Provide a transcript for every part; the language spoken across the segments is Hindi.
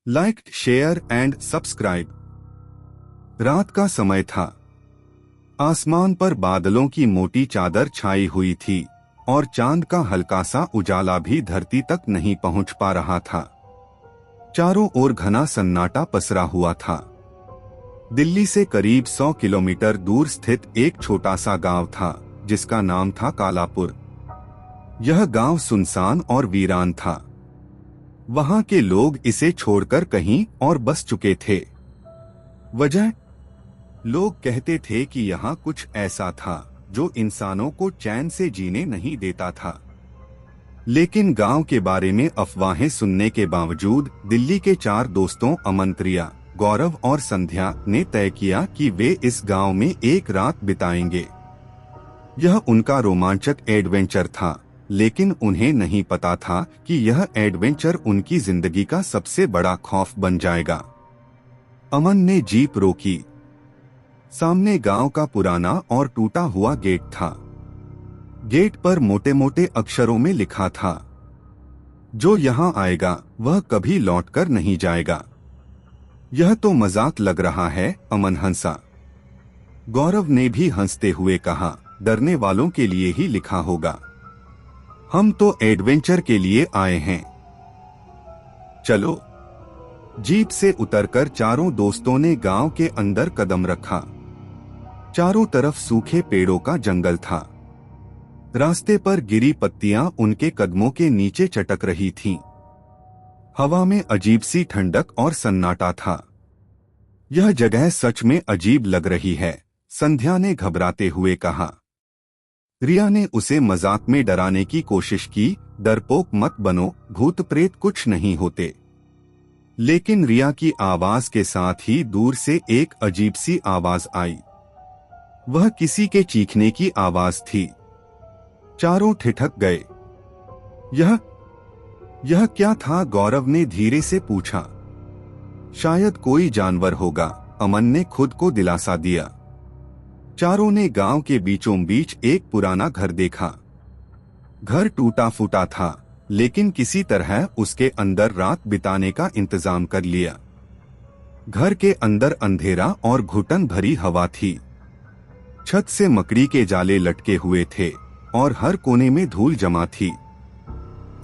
Like, share and subscribe. रात का समय था। आसमान पर बादलों की मोटी चादर छाई हुई थी और चांद का हल्का सा उजाला भी धरती तक नहीं पहुंच पा रहा था। चारों ओर घना सन्नाटा पसरा हुआ था। दिल्ली से करीब 100 किलोमीटर दूर स्थित एक छोटा सा गांव था जिसका नाम था कालापुर। यह गांव सुनसान और वीरान था। वहां के लोग इसे छोड़कर कहीं और बस चुके थे। वजह? लोग कहते थे कि यहाँ कुछ ऐसा था जो इंसानों को चैन से जीने नहीं देता था। लेकिन गांव के बारे में अफवाहें सुनने के बावजूद दिल्ली के 4 दोस्तों अमन, प्रिया, गौरव और संध्या ने तय किया कि वे इस गांव में एक रात बिताएंगे। यह उनका रोमांचक एडवेंचर था, लेकिन उन्हें नहीं पता था कि यह एडवेंचर उनकी जिंदगी का सबसे बड़ा खौफ बन जाएगा। अमन ने जीप रोकी। सामने गांव का पुराना और टूटा हुआ गेट था। गेट पर मोटे मोटे अक्षरों में लिखा था, जो यहाँ आएगा वह कभी लौटकर नहीं जाएगा। यह तो मजाक लग रहा है, अमन हंसा। गौरव ने भी हंसते हुए कहा, डरने वालों के लिए ही लिखा होगा। हम तो एडवेंचर के लिए आए हैं। चलो। जीप से उतरकर चारों दोस्तों ने गांव के अंदर कदम रखा। चारों तरफ सूखे पेड़ों का जंगल था। रास्ते पर गिरी पत्तियां उनके कदमों के नीचे चटक रही थीं। हवा में अजीब सी ठंडक और सन्नाटा था। यह जगह सच में अजीब लग रही है, संध्या ने घबराते हुए कहा। रिया ने उसे मजाक में डराने की कोशिश की, डरपोक मत बनो, भूत प्रेत कुछ नहीं होते। लेकिन रिया की आवाज के साथ ही दूर से एक अजीब सी आवाज आई। वह किसी के चीखने की आवाज थी। चारों ठिठक गए। यह क्या था? गौरव ने धीरे से पूछा। शायद कोई जानवर होगा, अमन ने खुद को दिलासा दिया। चारों ने गांव के बीचों बीच एक पुराना घर देखा। घर टूटा फूटा था, लेकिन किसी तरह उसके अंदर रात बिताने का इंतजाम कर लिया। घर के अंदर अंधेरा और घुटन भरी हवा थी। छत से मकड़ी के जाले लटके हुए थे और हर कोने में धूल जमा थी।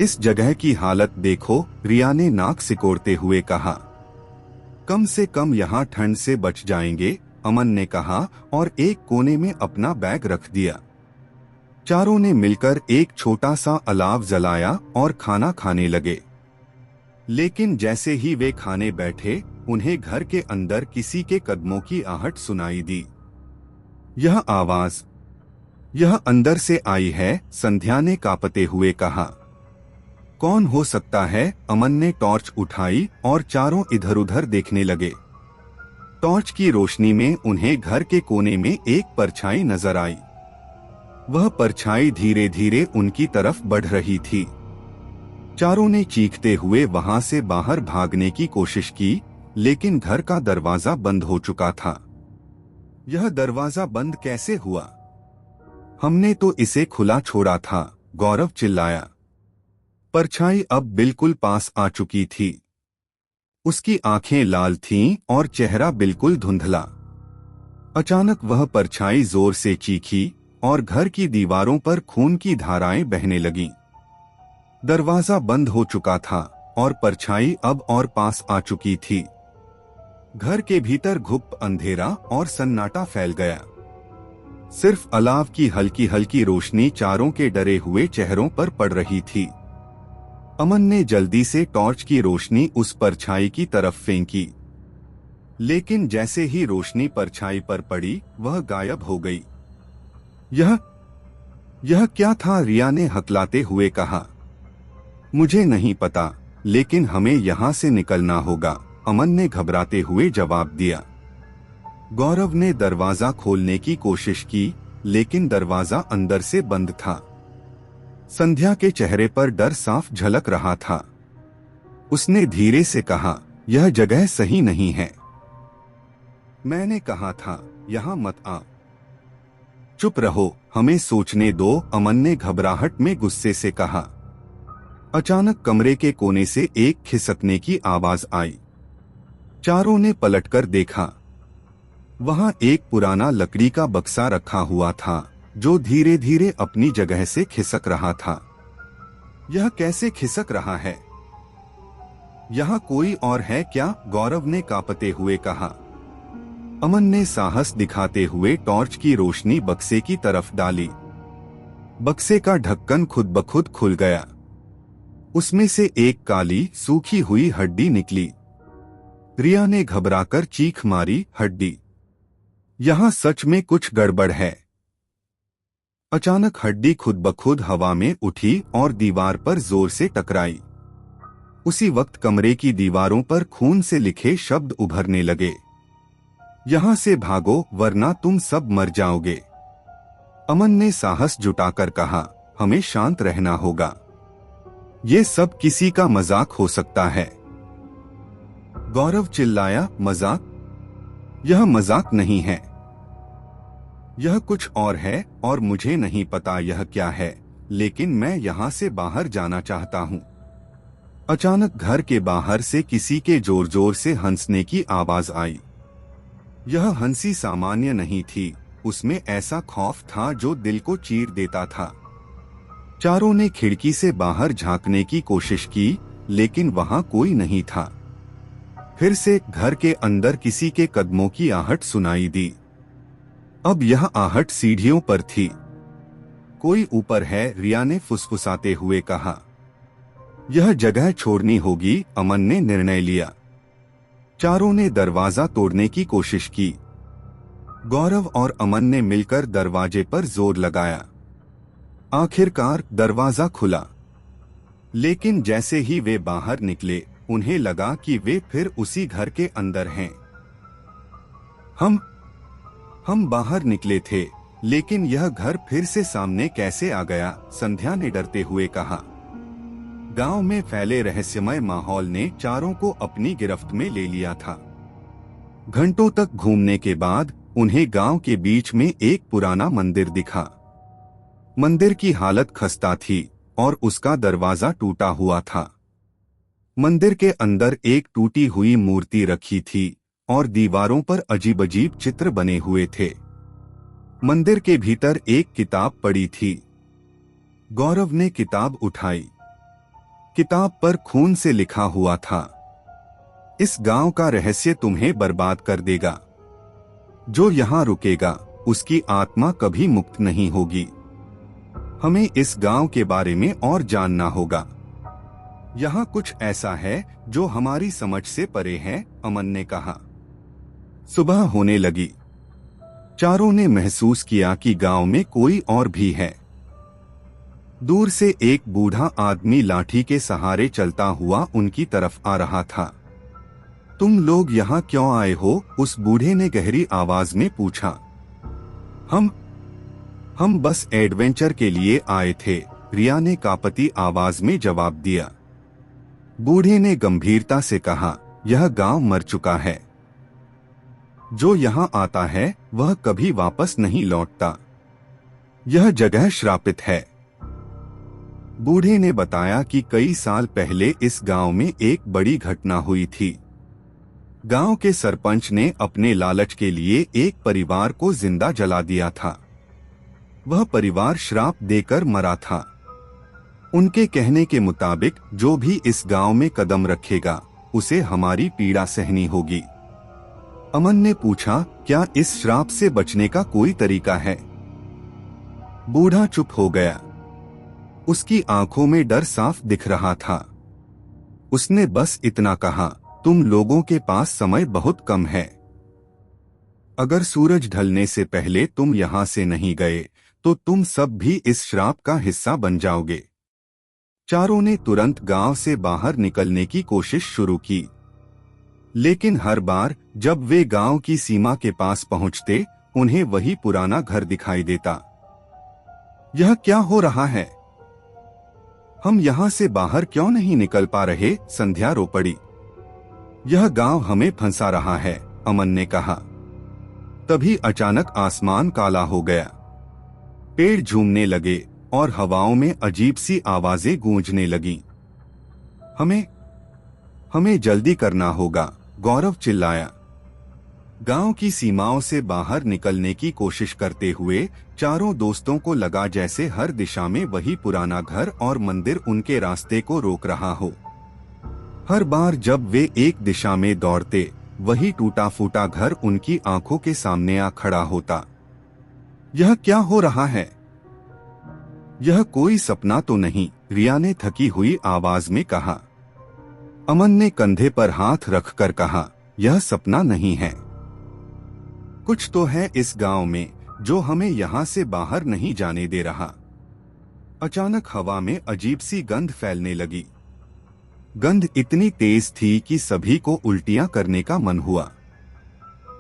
इस जगह की हालत देखो, रिया ने नाक सिकोड़ते हुए कहा। कम से कम यहाँ ठंड से बच जाएंगे, अमन ने कहा और एक कोने में अपना बैग रख दिया। चारों ने मिलकर एक छोटा सा अलाव जलाया और खाना खाने लगे। लेकिन जैसे ही वे खाने बैठे, उन्हें घर के अंदर किसी के कदमों की आहट सुनाई दी। यह आवाज, यह अंदर से आई है, संध्या ने कांपते हुए कहा। कौन हो सकता है? अमन ने टॉर्च उठाई और चारों इधर उधर देखने लगे। टॉर्च की रोशनी में उन्हें घर के कोने में एक परछाई नजर आई। वह परछाई धीरे धीरे उनकी तरफ बढ़ रही थी। चारों ने चीखते हुए वहां से बाहर भागने की कोशिश की, लेकिन घर का दरवाजा बंद हो चुका था। यह दरवाजा बंद कैसे हुआ? हमने तो इसे खुला छोड़ा था, गौरव चिल्लाया। परछाई अब बिल्कुल पास आ चुकी थी। उसकी आंखें लाल थीं और चेहरा बिल्कुल धुंधला। अचानक वह परछाई जोर से चीखी और घर की दीवारों पर खून की धाराएं बहने लगीं। दरवाजा बंद हो चुका था और परछाई अब और पास आ चुकी थी। घर के भीतर घुप अंधेरा और सन्नाटा फैल गया। सिर्फ अलाव की हल्की हल्की रोशनी चारों के डरे हुए चेहरों पर पड़ रही थी। अमन ने जल्दी से टॉर्च की रोशनी उस परछाई की तरफ फेंकी, लेकिन जैसे ही रोशनी परछाई पर पड़ी, वह गायब हो गई। यह क्या था? रिया ने हकलाते हुए कहा। मुझे नहीं पता, लेकिन हमें यहाँ से निकलना होगा, अमन ने घबराते हुए जवाब दिया। गौरव ने दरवाजा खोलने की कोशिश की, लेकिन दरवाजा अंदर से बंद था। संध्या के चेहरे पर डर साफ झलक रहा था। उसने धीरे से कहा, यह जगह सही नहीं है। मैंने कहा था, यहाँ मत आ। चुप रहो, हमें सोचने दो, अमन ने घबराहट में गुस्से से कहा। अचानक कमरे के कोने से एक खिसकने की आवाज आई। चारों ने पलटकर देखा। वहां एक पुराना लकड़ी का बक्सा रखा हुआ था जो धीरे धीरे अपनी जगह से खिसक रहा था। यह कैसे खिसक रहा है? यहाँ कोई और है क्या? गौरव ने कांपते हुए कहा। अमन ने साहस दिखाते हुए टॉर्च की रोशनी बक्से की तरफ डाली। बक्से का ढक्कन खुद ब खुद खुल गया। उसमें से एक काली सूखी हुई हड्डी निकली। रिया ने घबराकर चीख मारी, हड्डी? यहाँ सच में कुछ गड़बड़ है। अचानक हड्डी खुद ब खुद हवा में उठी और दीवार पर जोर से टकराई। उसी वक्त कमरे की दीवारों पर खून से लिखे शब्द उभरने लगे। यहाँ से भागो वरना तुम सब मर जाओगे। अमन ने साहस जुटाकर कहा, हमें शांत रहना होगा। ये सब किसी का मजाक हो सकता है। गौरव चिल्लाया, मजाक? यह मजाक नहीं है। यह कुछ और है और मुझे नहीं पता यह क्या है, लेकिन मैं यहाँ से बाहर जाना चाहता हूँ। अचानक घर के बाहर से किसी के जोर जोर से हंसने की आवाज आई। यह हंसी सामान्य नहीं थी, उसमें ऐसा खौफ था जो दिल को चीर देता था। चारों ने खिड़की से बाहर झांकने की कोशिश की, लेकिन वहां कोई नहीं था। फिर से घर के अंदर किसी के कदमों की आहट सुनाई दी। अब यह आहट सीढ़ियों पर थी। कोई ऊपर है, रिया ने फुसफुसाते हुए कहा। यह जगह छोड़नी होगी, अमन ने निर्णय लिया। चारों ने दरवाजा तोड़ने की कोशिश की। गौरव और अमन ने मिलकर दरवाजे पर जोर लगाया। आखिरकार दरवाजा खुला। लेकिन जैसे ही वे बाहर निकले, उन्हें लगा कि वे फिर उसी घर के अंदर हैं। हम बाहर निकले थे, लेकिन यह घर फिर से सामने कैसे आ गया? संध्या ने डरते हुए कहा। गांव में फैले रहस्यमय माहौल ने चारों को अपनी गिरफ्त में ले लिया था। घंटों तक घूमने के बाद उन्हें गांव के बीच में एक पुराना मंदिर दिखा। मंदिर की हालत खस्ता थी और उसका दरवाजा टूटा हुआ था। मंदिर के अंदर एक टूटी हुई मूर्ति रखी थी और दीवारों पर अजीब-अजीब चित्र बने हुए थे। मंदिर के भीतर एक किताब पड़ी थी। गौरव ने किताब उठाई। किताब पर खून से लिखा हुआ था, इस गांव का रहस्य तुम्हें बर्बाद कर देगा। जो यहाँ रुकेगा उसकी आत्मा कभी मुक्त नहीं होगी। हमें इस गांव के बारे में और जानना होगा। यहाँ कुछ ऐसा है जो हमारी समझ से परे है, अमन ने कहा। सुबह होने लगी। चारों ने महसूस किया कि गांव में कोई और भी है। दूर से एक बूढ़ा आदमी लाठी के सहारे चलता हुआ उनकी तरफ आ रहा था। तुम लोग यहाँ क्यों आए हो? उस बूढ़े ने गहरी आवाज में पूछा। हम बस एडवेंचर के लिए आए थे, रिया ने कांपती आवाज में जवाब दिया। बूढ़े ने गंभीरता से कहा, यह गांव मर चुका है। जो यहाँ आता है वह कभी वापस नहीं लौटता। यह जगह श्रापित है। बूढ़े ने बताया कि कई साल पहले इस गांव में एक बड़ी घटना हुई थी। गांव के सरपंच ने अपने लालच के लिए एक परिवार को जिंदा जला दिया था। वह परिवार श्राप देकर मरा था। उनके कहने के मुताबिक जो भी इस गांव में कदम रखेगा उसे हमारी पीड़ा सहनी होगी। अमन ने पूछा, क्या इस श्राप से बचने का कोई तरीका है? बूढ़ा चुप हो गया। उसकी आंखों में डर साफ दिख रहा था। उसने बस इतना कहा, तुम लोगों के पास समय बहुत कम है। अगर सूरज ढलने से पहले तुम यहाँ से नहीं गए तो तुम सब भी इस श्राप का हिस्सा बन जाओगे। चारों ने तुरंत गांव से बाहर निकलने की कोशिश शुरू की, लेकिन हर बार जब वे गांव की सीमा के पास पहुंचते, उन्हें वही पुराना घर दिखाई देता। यह क्या हो रहा है? हम यहाँ से बाहर क्यों नहीं निकल पा रहे? संध्या रो पड़ी। यह गांव हमें फंसा रहा है, अमन ने कहा। तभी अचानक आसमान काला हो गया। पेड़ झूमने लगे और हवाओं में अजीब सी आवाजें गूंजने लगीं। हमें जल्दी करना होगा, गौरव चिल्लाया। गांव की सीमाओं से बाहर निकलने की कोशिश करते हुए चारों दोस्तों को लगा जैसे हर दिशा में वही पुराना घर और मंदिर उनके रास्ते को रोक रहा हो। हर बार जब वे एक दिशा में दौड़ते, वही टूटा फूटा घर उनकी आंखों के सामने आ खड़ा होता। यह क्या हो रहा है? यह कोई सपना तो नहीं? रिया ने थकी हुई आवाज में कहा। अमन ने कंधे पर हाथ रखकर कहा, यह सपना नहीं है। कुछ तो है इस गांव में जो हमें यहाँ से बाहर नहीं जाने दे रहा। अचानक हवा में अजीब सी गंध फैलने लगी। गंध इतनी तेज थी कि सभी को उल्टियां करने का मन हुआ।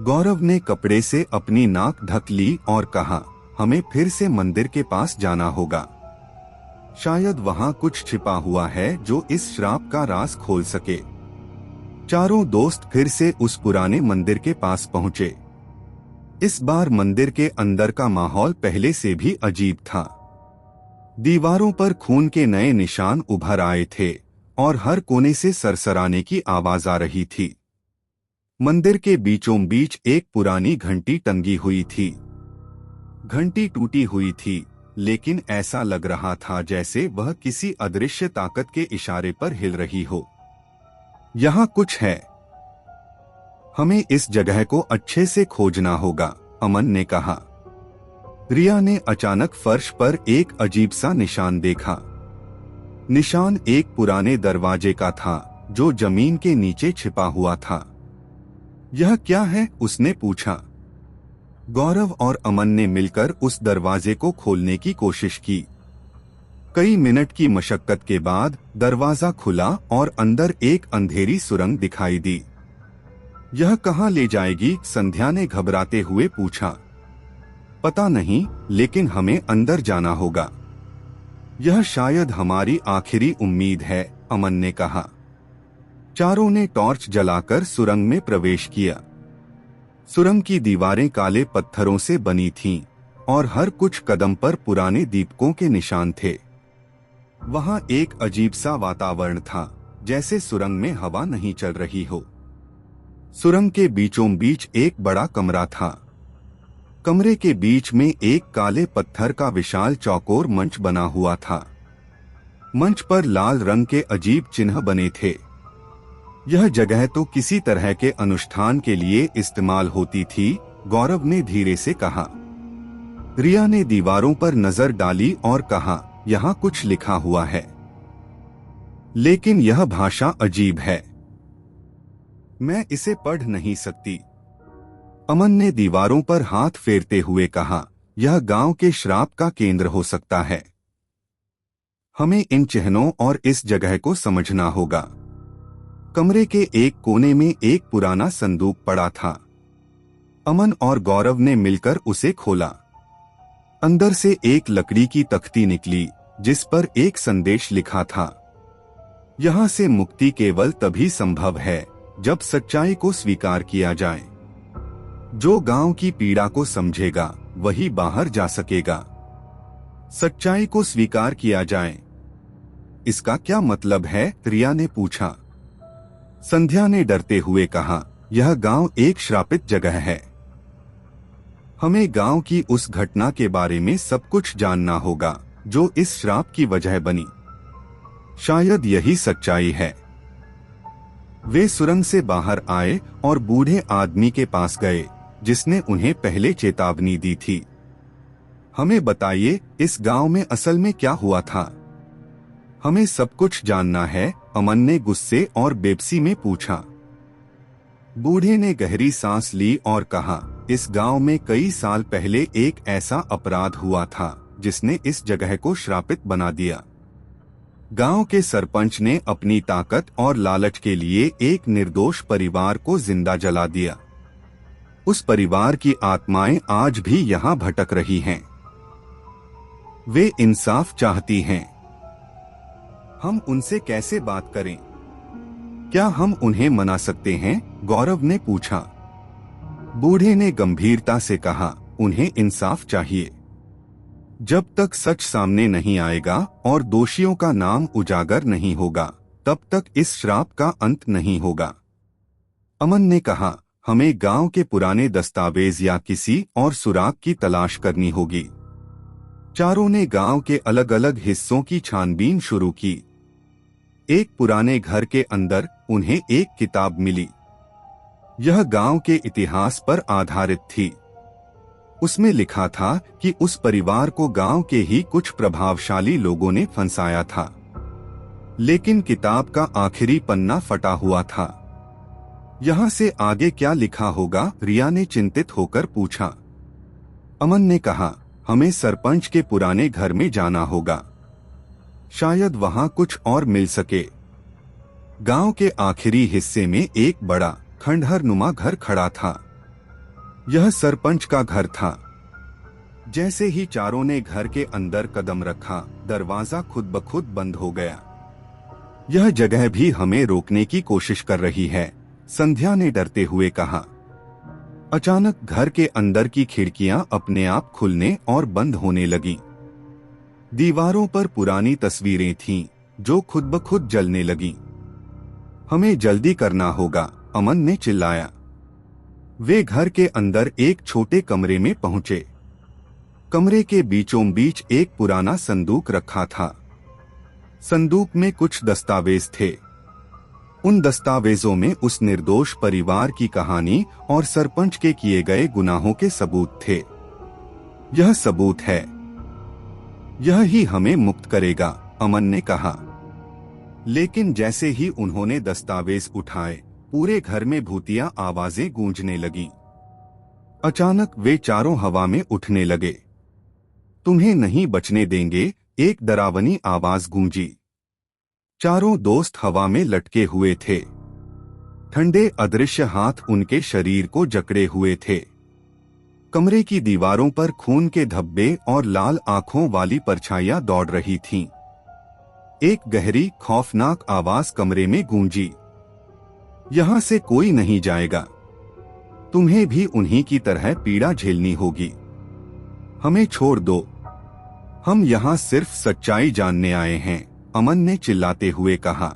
गौरव ने कपड़े से अपनी नाक ढक ली और कहा, हमें फिर से मंदिर के पास जाना होगा। शायद वहां कुछ छिपा हुआ है जो इस श्राप का राज खोल सके। चारों दोस्त फिर से उस पुराने मंदिर के पास पहुंचे। इस बार मंदिर के अंदर का माहौल पहले से भी अजीब था। दीवारों पर खून के नए निशान उभर आए थे और हर कोने से सरसराने की आवाज आ रही थी। मंदिर के बीचों बीच एक पुरानी घंटी टंगी हुई थी। घंटी टूटी हुई थी, लेकिन ऐसा लग रहा था जैसे वह किसी अदृश्य ताकत के इशारे पर हिल रही हो। यहाँ कुछ है, हमें इस जगह को अच्छे से खोजना होगा, अमन ने कहा। रिया ने अचानक फर्श पर एक अजीब सा निशान देखा। निशान एक पुराने दरवाजे का था जो जमीन के नीचे छिपा हुआ था। यह क्या है? उसने पूछा। गौरव और अमन ने मिलकर उस दरवाजे को खोलने की कोशिश की। कई मिनट की मशक्कत के बाद दरवाजा खुला और अंदर एक अंधेरी सुरंग दिखाई दी। यह कहाँ ले जाएगी? संध्या ने घबराते हुए पूछा। पता नहीं, लेकिन हमें अंदर जाना होगा। यह शायद हमारी आखिरी उम्मीद है, अमन ने कहा। चारों ने टॉर्च जलाकर सुरंग में प्रवेश किया। सुरंग की दीवारें काले पत्थरों से बनी थीं और हर कुछ कदम पर पुराने दीपकों के निशान थे। वहां एक अजीब सा वातावरण था, जैसे सुरंग में हवा नहीं चल रही हो। सुरंग के बीचों बीच एक बड़ा कमरा था। कमरे के बीच में एक काले पत्थर का विशाल चौकोर मंच बना हुआ था। मंच पर लाल रंग के अजीब चिन्ह बने थे। यह जगह तो किसी तरह के अनुष्ठान के लिए इस्तेमाल होती थी, गौरव ने धीरे से कहा। रिया ने दीवारों पर नजर डाली और कहा, यहाँ कुछ लिखा हुआ है, लेकिन यह भाषा अजीब है। मैं इसे पढ़ नहीं सकती। अमन ने दीवारों पर हाथ फेरते हुए कहा, यह गांव के श्राप का केंद्र हो सकता है। हमें इन चिन्हों और इस जगह को समझना होगा। कमरे के एक कोने में एक पुराना संदूक पड़ा था। अमन और गौरव ने मिलकर उसे खोला। अंदर से एक लकड़ी की तख्ती निकली जिस पर एक संदेश लिखा था, यहाँ से मुक्ति केवल तभी संभव है जब सच्चाई को स्वीकार किया जाए। जो गांव की पीड़ा को समझेगा वही बाहर जा सकेगा। सच्चाई को स्वीकार किया जाए, इसका क्या मतलब है? रिया ने पूछा। संध्या ने डरते हुए कहा, यह गांव एक श्रापित जगह है। हमें गांव की उस घटना के बारे में सब कुछ जानना होगा जो इस श्राप की वजह बनी। शायद यही सच्चाई है। वे सुरंग से बाहर आए और बूढ़े आदमी के पास गए जिसने उन्हें पहले चेतावनी दी थी। हमें बताइए, इस गांव में असल में क्या हुआ था? हमें सब कुछ जानना है, अमन ने गुस्से और बेबसी में पूछा। बूढ़े ने गहरी सांस ली और कहा, इस गांव में कई साल पहले एक ऐसा अपराध हुआ था जिसने इस जगह को श्रापित बना दिया। गांव के सरपंच ने अपनी ताकत और लालच के लिए एक निर्दोष परिवार को जिंदा जला दिया। उस परिवार की आत्माएं आज भी यहाँ भटक रही हैं। वे इंसाफ चाहती हैं। हम उनसे कैसे बात करें? क्या हम उन्हें मना सकते हैं? गौरव ने पूछा। बूढ़े ने गंभीरता से कहा, उन्हें इंसाफ चाहिए। जब तक सच सामने नहीं आएगा और दोषियों का नाम उजागर नहीं होगा, तब तक इस श्राप का अंत नहीं होगा। अमन ने कहा, हमें गांव के पुराने दस्तावेज या किसी और सुराग की तलाश करनी होगी। चारों ने गांव के अलग अलग हिस्सों की छानबीन शुरू की। एक पुराने घर के अंदर उन्हें एक किताब मिली। यह गांव के इतिहास पर आधारित थी। उसमें लिखा था कि उस परिवार को गांव के ही कुछ प्रभावशाली लोगों ने फंसाया था, लेकिन किताब का आखिरी पन्ना फटा हुआ था। यहाँ से आगे क्या लिखा होगा, रिया ने चिंतित होकर पूछा। अमन ने कहा, हमें सरपंच के पुराने घर में जाना होगा, शायद वहां कुछ और मिल सके। गांव के आखिरी हिस्से में एक बड़ा खंडहर नुमा घर खड़ा था। यह सरपंच का घर था। जैसे ही चारों ने घर के अंदर कदम रखा, दरवाजा खुद ब खुद बंद हो गया। यह जगह भी हमें रोकने की कोशिश कर रही है, संध्या ने डरते हुए कहा। अचानक घर के अंदर की खिड़कियां अपने आप खुलने और बंद होने लगी। दीवारों पर पुरानी तस्वीरें थीं, जो खुद ब खुद जलने लगी। हमें जल्दी करना होगा, अमन ने चिल्लाया। वे घर के अंदर एक छोटे कमरे में पहुंचे। कमरे के बीचों बीच एक पुराना संदूक रखा था। संदूक में कुछ दस्तावेज थे। उन दस्तावेजों में उस निर्दोष परिवार की कहानी और सरपंच के किए गए गुनाहों के सबूत थे। यह सबूत है, यह ही हमें मुक्त करेगा, अमन ने कहा। लेकिन जैसे ही उन्होंने दस्तावेज उठाए, पूरे घर में भूतिया आवाजें गूंजने लगीं। अचानक वे चारों हवा में उठने लगे। तुम्हें नहीं बचने देंगे, एक डरावनी आवाज गूंजी। चारों दोस्त हवा में लटके हुए थे। ठंडे अदृश्य हाथ उनके शरीर को जकड़े हुए थे। कमरे की दीवारों पर खून के धब्बे और लाल आंखों वाली परछाइयां दौड़ रही थीं। एक गहरी खौफनाक आवाज कमरे में गूंजी। यहां से कोई नहीं जाएगा, तुम्हें भी उन्हीं की तरह पीड़ा झेलनी होगी। हमें छोड़ दो, हम यहां सिर्फ सच्चाई जानने आए हैं, अमन ने चिल्लाते हुए कहा।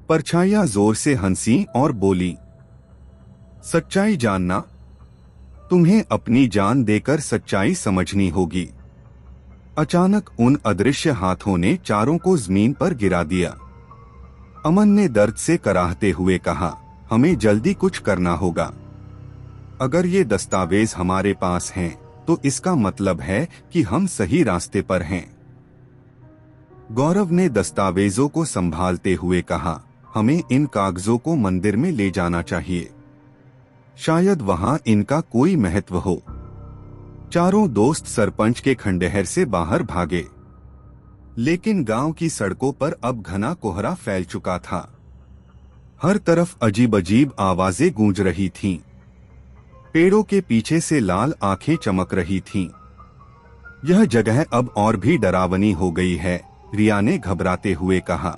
परछाइयां जोर से हंसी और बोली, सच्चाई जानना? तुम्हें अपनी जान देकर सच्चाई समझनी होगी। अचानक उन अदृश्य हाथों ने चारों को जमीन पर गिरा दिया। अमन ने दर्द से कराहते हुए कहा, हमें जल्दी कुछ करना होगा। अगर ये दस्तावेज हमारे पास हैं, तो इसका मतलब है कि हम सही रास्ते पर हैं। गौरव ने दस्तावेजों को संभालते हुए कहा, हमें इन कागजों को मंदिर में ले जाना चाहिए, शायद वहां इनका कोई महत्व हो। चारों दोस्त सरपंच के खंडहर से बाहर भागे, लेकिन गांव की सड़कों पर अब घना कोहरा फैल चुका था। हर तरफ अजीब अजीब आवाजें गूंज रही थीं। पेड़ों के पीछे से लाल आंखें चमक रही थीं। यह जगह अब और भी डरावनी हो गई है, रिया ने घबराते हुए कहा।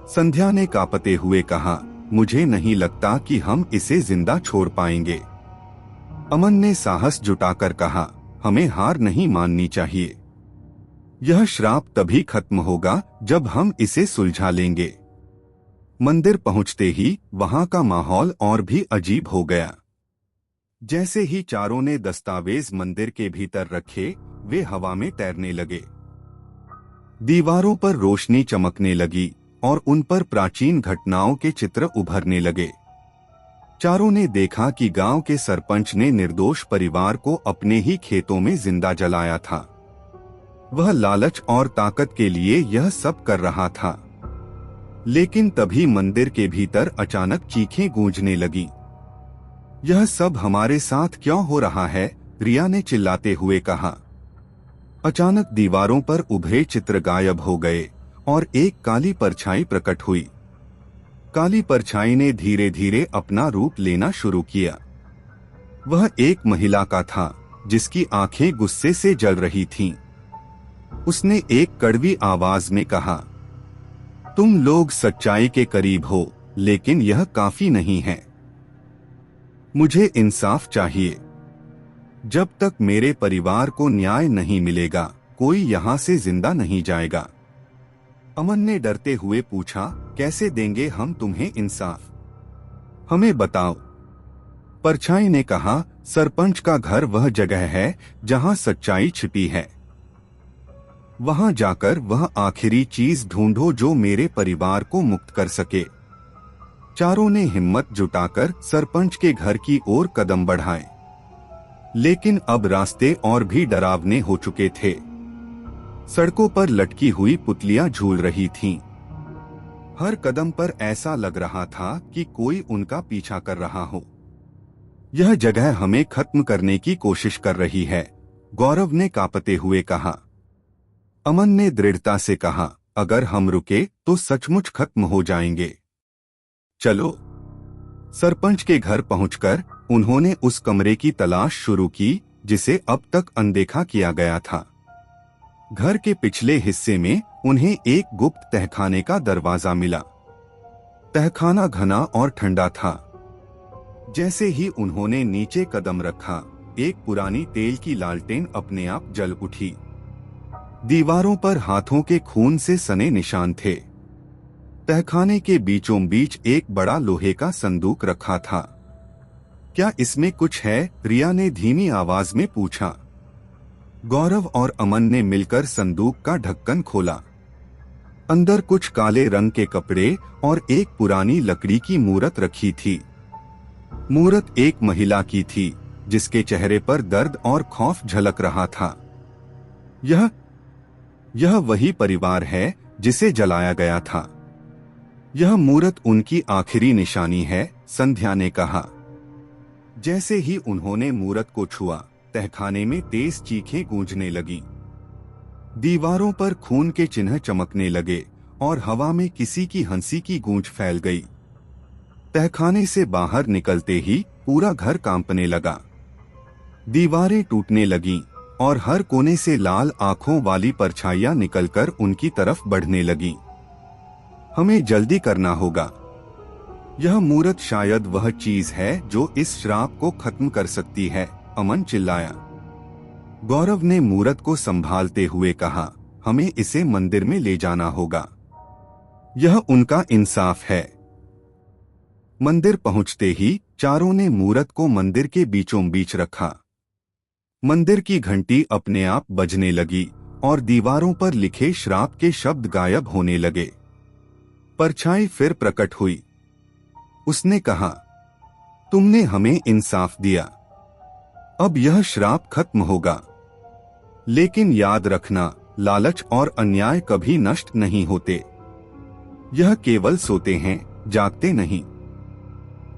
संध्या ने कांपते हुए कहा, मुझे नहीं लगता कि हम इसे जिंदा छोड़ पाएंगे। अमन ने साहस जुटाकर कहा, हमें हार नहीं माननी चाहिए। यह श्राप तभी खत्म होगा जब हम इसे सुलझा लेंगे। मंदिर पहुंचते ही वहां का माहौल और भी अजीब हो गया। जैसे ही चारों ने दस्तावेज मंदिर के भीतर रखे, वे हवा में तैरने लगे। दीवारों पर रोशनी चमकने लगी और उन पर प्राचीन घटनाओं के चित्र उभरने लगे। चारों ने देखा कि गांव के सरपंच ने निर्दोष परिवार को अपने ही खेतों में जिंदा जलाया था। वह लालच और ताकत के लिए यह सब कर रहा था। लेकिन तभी मंदिर के भीतर अचानक चीखें गूंजने लगी। यह सब हमारे साथ क्यों हो रहा है? रिया ने चिल्लाते हुए कहा। अचानक दीवारों पर उभरे चित्र गायब हो गए और एक काली परछाई प्रकट हुई। काली परछाई ने धीरे धीरे अपना रूप लेना शुरू किया। वह एक महिला का था, जिसकी आंखें गुस्से से जल रही थीं। उसने एक कड़वी आवाज में कहा, तुम लोग सच्चाई के करीब हो, लेकिन यह काफी नहीं है। मुझे इंसाफ चाहिए। जब तक मेरे परिवार को न्याय नहीं मिलेगा, कोई यहाँ से जिंदा नहीं जाएगा। अमन ने डरते हुए पूछा, कैसे देंगे हम तुम्हें इंसाफ? हमें बताओ। परछाई ने कहा, सरपंच का घर वह जगह है जहां सच्चाई छिपी है। वहां जाकर वह आखिरी चीज ढूंढो जो मेरे परिवार को मुक्त कर सके। चारों ने हिम्मत जुटाकर सरपंच के घर की ओर कदम बढ़ाए, लेकिन अब रास्ते और भी डरावने हो चुके थे। सड़कों पर लटकी हुई पुतलियां झूल रही थीं। हर कदम पर ऐसा लग रहा था कि कोई उनका पीछा कर रहा हो। यह जगह हमें खत्म करने की कोशिश कर रही है, गौरव ने कांपते हुए कहा। अमन ने दृढ़ता से कहा, अगर हम रुके तो सचमुच खत्म हो जाएंगे। चलो। सरपंच के घर पहुंचकर उन्होंने उस कमरे की तलाश शुरू की जिसे अब तक अनदेखा किया गया था। घर के पिछले हिस्से में उन्हें एक गुप्त तहखाने का दरवाजा मिला। तहखाना घना और ठंडा था। जैसे ही उन्होंने नीचे कदम रखा, एक पुरानी तेल की लालटेन अपने आप जल उठी। दीवारों पर हाथों के खून से सने निशान थे। तहखाने के बीचों बीच एक बड़ा लोहे का संदूक रखा था। क्या इसमें कुछ है? रिया ने धीमी आवाज में पूछा। गौरव और अमन ने मिलकर संदूक का ढक्कन खोला। अंदर कुछ काले रंग के कपड़े और एक पुरानी लकड़ी की मूरत रखी थी। मूरत एक महिला की थी जिसके चेहरे पर दर्द और खौफ झलक रहा था। यह वही परिवार है जिसे जलाया गया था। यह मूरत उनकी आखिरी निशानी है, संध्या ने कहा। जैसे ही उन्होंने मूरत को छुआ, तहखाने में तेज चीखें गूंजने लगी। दीवारों पर खून के चिन्ह चमकने लगे और हवा में किसी की हंसी की गूंज फैल गई। तहखाने से बाहर निकलते ही पूरा घर कांपने लगा। दीवारें टूटने लगीं और हर कोने से लाल आंखों वाली परछाइयां निकलकर उनकी तरफ बढ़ने लगीं। हमें जल्दी करना होगा। यह मूरत शायद वह चीज है जो इस श्राप को खत्म कर सकती है, अमन चिल्लाया। गौरव ने मूरत को संभालते हुए कहा, हमें इसे मंदिर में ले जाना होगा। यह उनका इंसाफ है। मंदिर पहुंचते ही चारों ने मूरत को मंदिर के बीचों बीच रखा। मंदिर की घंटी अपने आप बजने लगी और दीवारों पर लिखे श्राप के शब्द गायब होने लगे। परछाई फिर प्रकट हुई। उसने कहा, तुमने हमें इंसाफ दिया। अब यह श्राप खत्म होगा। लेकिन याद रखना, लालच और अन्याय कभी नष्ट नहीं होते। यह केवल सोते हैं, जागते नहीं।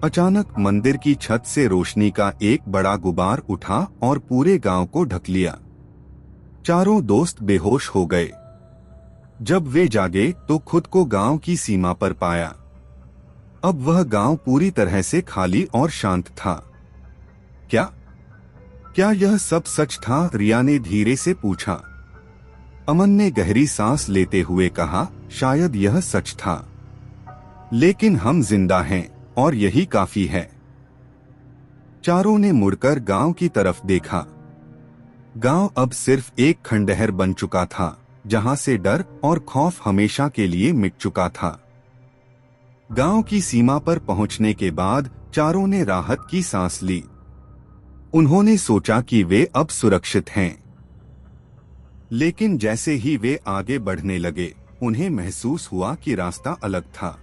अचानक मंदिर की छत से रोशनी का एक बड़ा गुबार उठा और पूरे गांव को ढक लिया। चारों दोस्त बेहोश हो गए। जब वे जागे तो खुद को गांव की सीमा पर पाया। अब वह गांव पूरी तरह से खाली और शांत था। क्या यह सब सच था? रिया ने धीरे से पूछा। अमन ने गहरी सांस लेते हुए कहा, शायद यह सच था, लेकिन हम जिंदा हैं और यही काफी है। चारों ने मुड़कर गांव की तरफ देखा। गांव अब सिर्फ एक खंडहर बन चुका था, जहां से डर और खौफ हमेशा के लिए मिट चुका था। गांव की सीमा पर पहुंचने के बाद चारों ने राहत की सांस ली। उन्होंने सोचा कि वे अब सुरक्षित हैं। लेकिन जैसे ही वे आगे बढ़ने लगे, उन्हें महसूस हुआ कि रास्ता अलग था।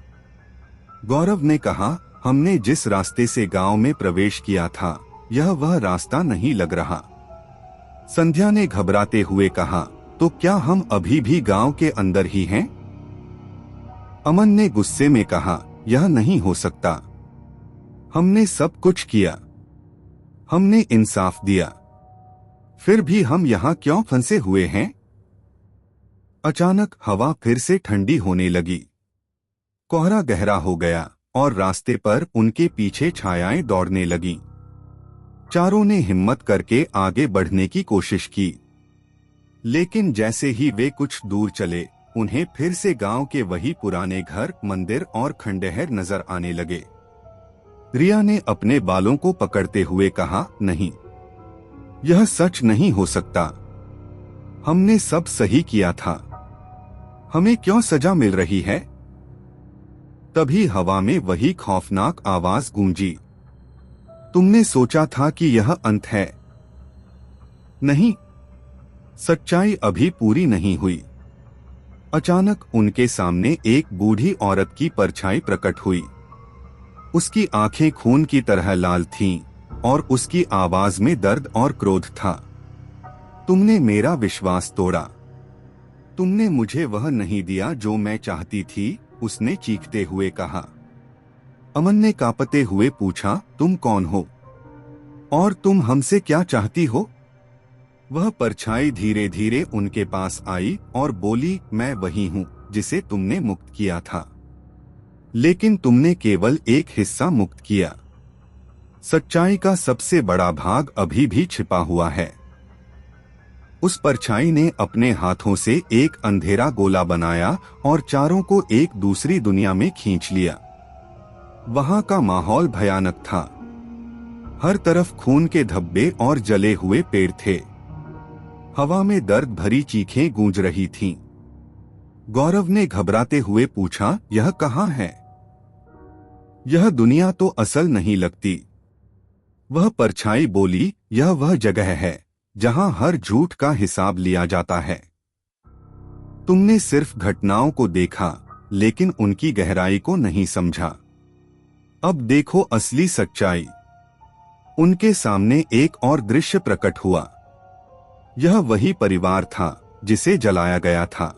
गौरव ने कहा, हमने जिस रास्ते से गांव में प्रवेश किया था, यह वह रास्ता नहीं लग रहा। संध्या ने घबराते हुए कहा, तो क्या हम अभी भी गांव के अंदर ही हैं? अमन ने गुस्से में कहा, यह नहीं हो सकता। हमने सब कुछ किया, हमने इंसाफ दिया, फिर भी हम यहाँ क्यों फंसे हुए हैं? अचानक हवा फिर से ठंडी होने लगी। कोहरा गहरा हो गया और रास्ते पर उनके पीछे छायाएं दौड़ने लगीं। चारों ने हिम्मत करके आगे बढ़ने की कोशिश की, लेकिन जैसे ही वे कुछ दूर चले, उन्हें फिर से गांव के वही पुराने घर, मंदिर और खंडहर नजर आने लगे। रिया ने अपने बालों को पकड़ते हुए कहा, नहीं, यह सच नहीं हो सकता। हमने सब सही किया था। हमें क्यों सजा मिल रही है? तभी हवा में वही खौफनाक आवाज गूंजी। तुमने सोचा था कि यह अंत है। नहीं, सच्चाई अभी पूरी नहीं हुई। अचानक उनके सामने एक बूढ़ी औरत की परछाई प्रकट हुई। उसकी आंखें खून की तरह लाल थीं और उसकी आवाज में दर्द और क्रोध था। तुमने मेरा विश्वास तोड़ा। तुमने मुझे वह नहीं दिया जो मैं चाहती थी, उसने चीखते हुए कहा। अमन ने कांपते हुए पूछा, तुम कौन हो और तुम हमसे क्या चाहती हो? वह परछाई धीरे धीरे उनके पास आई और बोली, मैं वही हूँ जिसे तुमने मुक्त किया था, लेकिन तुमने केवल एक हिस्सा मुक्त किया। सच्चाई का सबसे बड़ा भाग अभी भी छिपा हुआ है। उस परछाई ने अपने हाथों से एक अंधेरा गोला बनाया और चारों को एक दूसरी दुनिया में खींच लिया। वहां का माहौल भयानक था। हर तरफ खून के धब्बे और जले हुए पेड़ थे। हवा में दर्द भरी चीखें गूंज रही थीं। गौरव ने घबराते हुए पूछा, यह कहाँ है? यह दुनिया तो असल नहीं लगती। वह परछाई बोली, यह वह जगह है जहां हर झूठ का हिसाब लिया जाता है। तुमने सिर्फ घटनाओं को देखा, लेकिन उनकी गहराई को नहीं समझा। अब देखो असली सच्चाई। उनके सामने एक और दृश्य प्रकट हुआ। यह वही परिवार था जिसे जलाया गया था,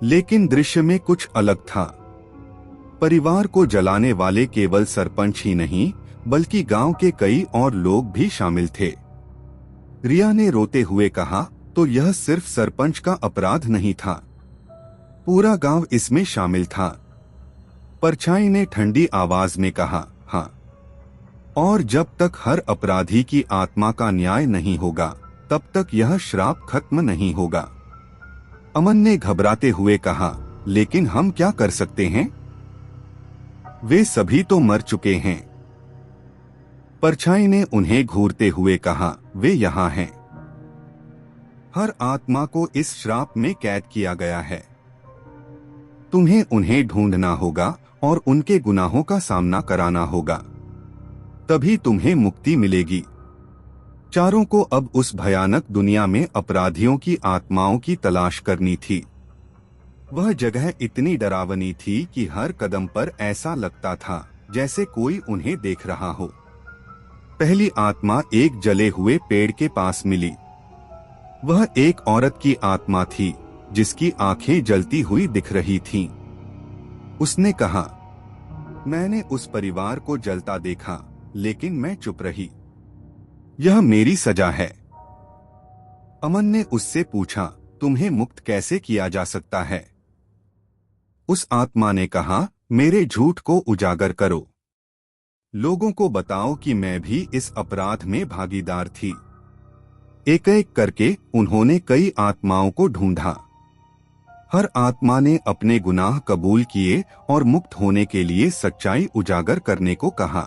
लेकिन दृश्य में कुछ अलग था। परिवार को जलाने वाले केवल सरपंच ही नहीं, बल्कि गांव के कई और लोग भी शामिल थे। रिया ने रोते हुए कहा, तो यह सिर्फ सरपंच का अपराध नहीं था, पूरा गांव इसमें शामिल था। परछाई ने ठंडी आवाज में कहा, हाँ, और जब तक हर अपराधी की आत्मा का न्याय नहीं होगा, तब तक यह श्राप खत्म नहीं होगा। अमन ने घबराते हुए कहा, लेकिन हम क्या कर सकते हैं? वे सभी तो मर चुके हैं। परछाई ने उन्हें घूरते हुए कहा, वे यहाँ हैं। हर आत्मा को इस श्राप में कैद किया गया है। तुम्हें उन्हें ढूंढना होगा और उनके गुनाहों का सामना कराना होगा, तभी तुम्हें मुक्ति मिलेगी। चारों को अब उस भयानक दुनिया में अपराधियों की आत्माओं की तलाश करनी थी। वह जगह इतनी डरावनी थी कि हर कदम पर ऐसा लगता था जैसे कोई उन्हें देख रहा हो। पहली आत्मा एक जले हुए पेड़ के पास मिली। वह एक औरत की आत्मा थी जिसकी आंखें जलती हुई दिख रही थीं। उसने कहा, मैंने उस परिवार को जलता देखा, लेकिन मैं चुप रही। यह मेरी सजा है। अमन ने उससे पूछा, तुम्हें मुक्त कैसे किया जा सकता है? उस आत्मा ने कहा, मेरे झूठ को उजागर करो। लोगों को बताओ कि मैं भी इस अपराध में भागीदार थी। एक एक करके उन्होंने कई आत्माओं को ढूंढा। हर आत्मा ने अपने गुनाह कबूल किए और मुक्त होने के लिए सच्चाई उजागर करने को कहा।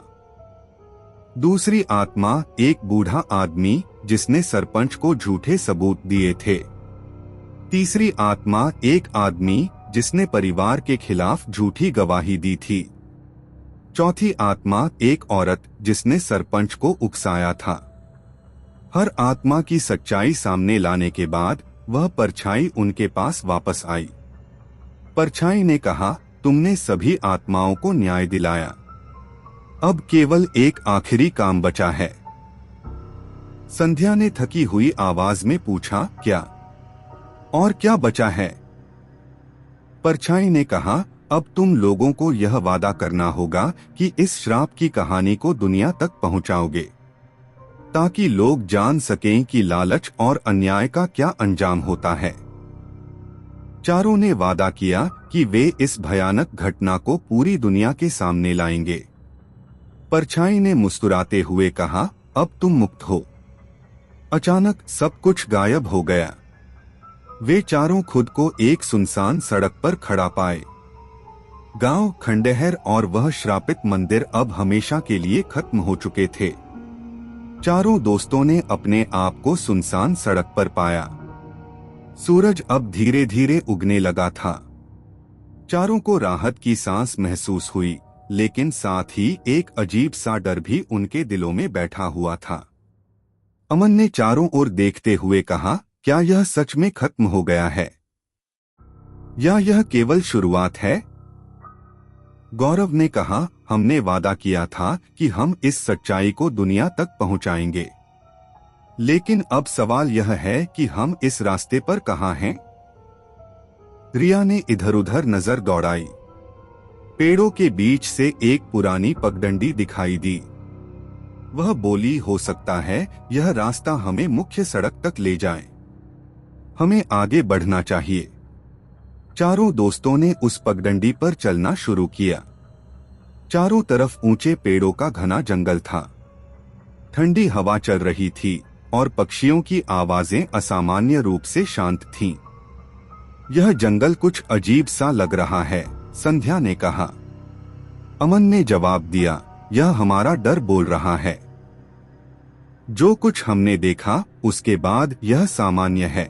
दूसरी आत्मा एक बूढ़ा आदमी जिसने सरपंच को झूठे सबूत दिए थे। तीसरी आत्मा एक आदमी जिसने परिवार के खिलाफ झूठी गवाही दी थी। चौथी आत्मा एक औरत जिसने सरपंच को उकसाया था। हर आत्मा की सच्चाई सामने लाने के बाद वह परछाई उनके पास वापस आई। परछाई ने कहा, तुमने सभी आत्माओं को न्याय दिलाया। अब केवल एक आखिरी काम बचा है। संध्या ने थकी हुई आवाज में पूछा, क्या? और क्या बचा है? परछाई ने कहा, अब तुम लोगों को यह वादा करना होगा कि इस श्राप की कहानी को दुनिया तक पहुंचाओगे, ताकि लोग जान सकें कि लालच और अन्याय का क्या अंजाम होता है। चारों ने वादा किया कि वे इस भयानक घटना को पूरी दुनिया के सामने लाएंगे। परछाई ने मुस्कुराते हुए कहा, अब तुम मुक्त हो। अचानक सब कुछ गायब हो गया। वे चारों खुद को एक सुनसान सड़क पर खड़ा पाए। गांव, खंडहर और वह श्रापित मंदिर अब हमेशा के लिए खत्म हो चुके थे। चारों दोस्तों ने अपने आप को सुनसान सड़क पर पाया। सूरज अब धीरे धीरे उगने लगा था। चारों को राहत की सांस महसूस हुई, लेकिन साथ ही एक अजीब सा डर भी उनके दिलों में बैठा हुआ था। अमन ने चारों ओर देखते हुए कहा, क्या यह सच में खत्म हो गया है या यह केवल शुरुआत है? गौरव ने कहा, हमने वादा किया था कि हम इस सच्चाई को दुनिया तक पहुंचाएंगे, लेकिन अब सवाल यह है कि हम इस रास्ते पर कहां हैं? रिया ने इधर उधर नजर दौड़ाई। पेड़ों के बीच से एक पुरानी पगडंडी दिखाई दी। वह बोली, हो सकता है यह रास्ता हमें मुख्य सड़क तक ले जाए। हमें आगे बढ़ना चाहिए। चारों दोस्तों ने उस पगडंडी पर चलना शुरू किया। चारों तरफ ऊंचे पेड़ों का घना जंगल था। ठंडी हवा चल रही थी और पक्षियों की आवाजें असामान्य रूप से शांत थीं। यह जंगल कुछ अजीब सा लग रहा है, संध्या ने कहा। अमन ने जवाब दिया, यह हमारा डर बोल रहा है। जो कुछ हमने देखा उसके बाद यह सामान्य है।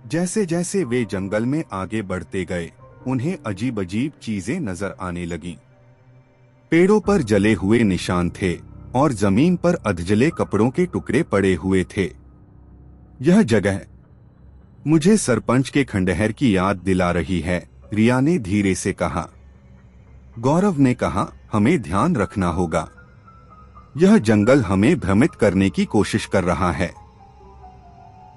जैसे जैसे वे जंगल में आगे बढ़ते गए, उन्हें अजीब अजीब चीजें नजर आने लगीं। पेड़ों पर जले हुए निशान थे और जमीन पर अधजले कपड़ों के टुकड़े पड़े हुए थे। यह जगह मुझे सरपंच के खंडहर की याद दिला रही है, रिया ने धीरे से कहा। गौरव ने कहा, हमें ध्यान रखना होगा। यह जंगल हमें भ्रमित करने की कोशिश कर रहा है।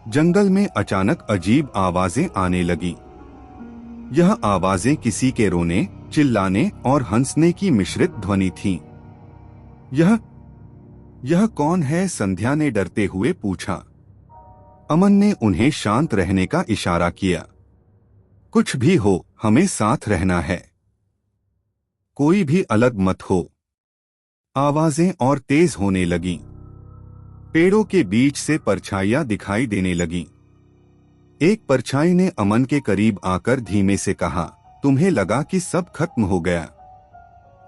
जंगल में अचानक अजीब आवाजें आने लगीं। यह आवाजें किसी के रोने, चिल्लाने और हंसने की मिश्रित ध्वनि थीं। यह कौन है? संध्या ने डरते हुए पूछा। अमन ने उन्हें शांत रहने का इशारा किया। कुछ भी हो, हमें साथ रहना है। कोई भी अलग मत हो। आवाजें और तेज होने लगीं। पेड़ों के बीच से परछाइयां दिखाई देने लगीं। एक परछाई ने अमन के करीब आकर धीमे से कहा, तुम्हें लगा कि सब खत्म हो गया।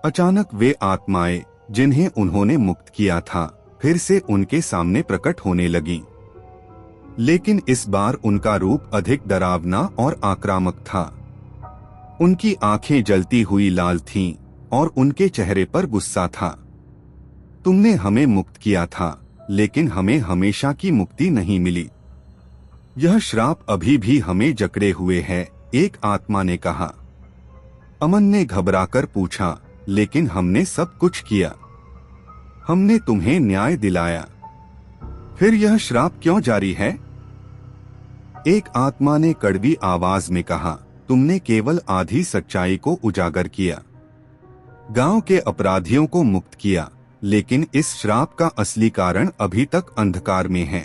अचानक वे आत्माएं जिन्हें उन्होंने मुक्त किया था, फिर से उनके सामने प्रकट होने लगीं। लेकिन इस बार उनका रूप अधिक डरावना और आक्रामक था। उनकी आंखें जलती हुई लाल थीं और उनके चेहरे पर गुस्सा था। तुमने हमें मुक्त किया था, लेकिन हमें हमेशा की मुक्ति नहीं मिली। यह श्राप अभी भी हमें जकड़े हुए है, एक आत्मा ने कहा। अमन ने घबराकर पूछा, लेकिन हमने सब कुछ किया। हमने तुम्हें न्याय दिलाया, फिर यह श्राप क्यों जारी है? एक आत्मा ने कड़वी आवाज में कहा, तुमने केवल आधी सच्चाई को उजागर किया। गांव के अपराधियों को मुक्त किया, लेकिन इस श्राप का असली कारण अभी तक अंधकार में है।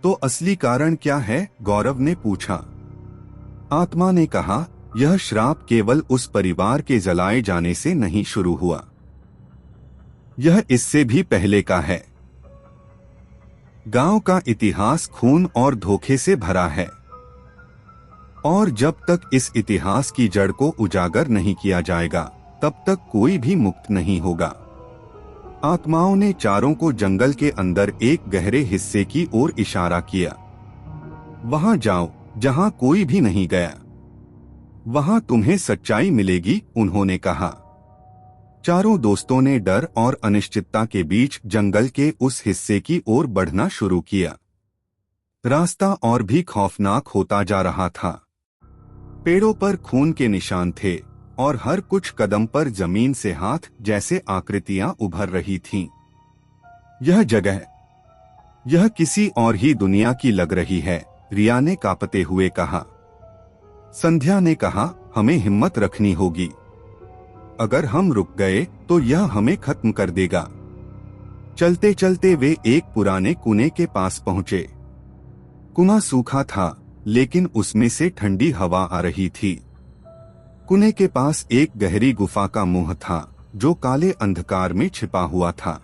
तो असली कारण क्या है? गौरव ने पूछा। आत्मा ने कहा, यह श्राप केवल उस परिवार के जलाए जाने से नहीं शुरू हुआ। यह इससे भी पहले का है। गांव का इतिहास खून और धोखे से भरा है, और जब तक इस इतिहास की जड़ को उजागर नहीं किया जाएगा, तब तक कोई भी मुक्त नहीं होगा। आत्माओं ने चारों को जंगल के अंदर एक गहरे हिस्से की ओर इशारा किया। वहां जाओ जहां कोई भी नहीं गया। वहां तुम्हें सच्चाई मिलेगी, उन्होंने कहा। चारों दोस्तों ने डर और अनिश्चितता के बीच जंगल के उस हिस्से की ओर बढ़ना शुरू किया। रास्ता और भी खौफनाक होता जा रहा था। पेड़ों पर खून के निशान थे और हर कुछ कदम पर जमीन से हाथ जैसे आकृतियां उभर रही थीं। यह किसी और ही दुनिया की लग रही है, रिया ने कांपते हुए कहा। संध्या ने कहा, हमें हिम्मत रखनी होगी। अगर हम रुक गए तो यह हमें खत्म कर देगा। चलते चलते वे एक पुराने कुएं के पास पहुंचे। कुआं सूखा था, लेकिन उसमें से ठंडी हवा आ रही थी। कुएं के पास एक गहरी गुफा का मुंह था, जो काले अंधकार में छिपा हुआ था।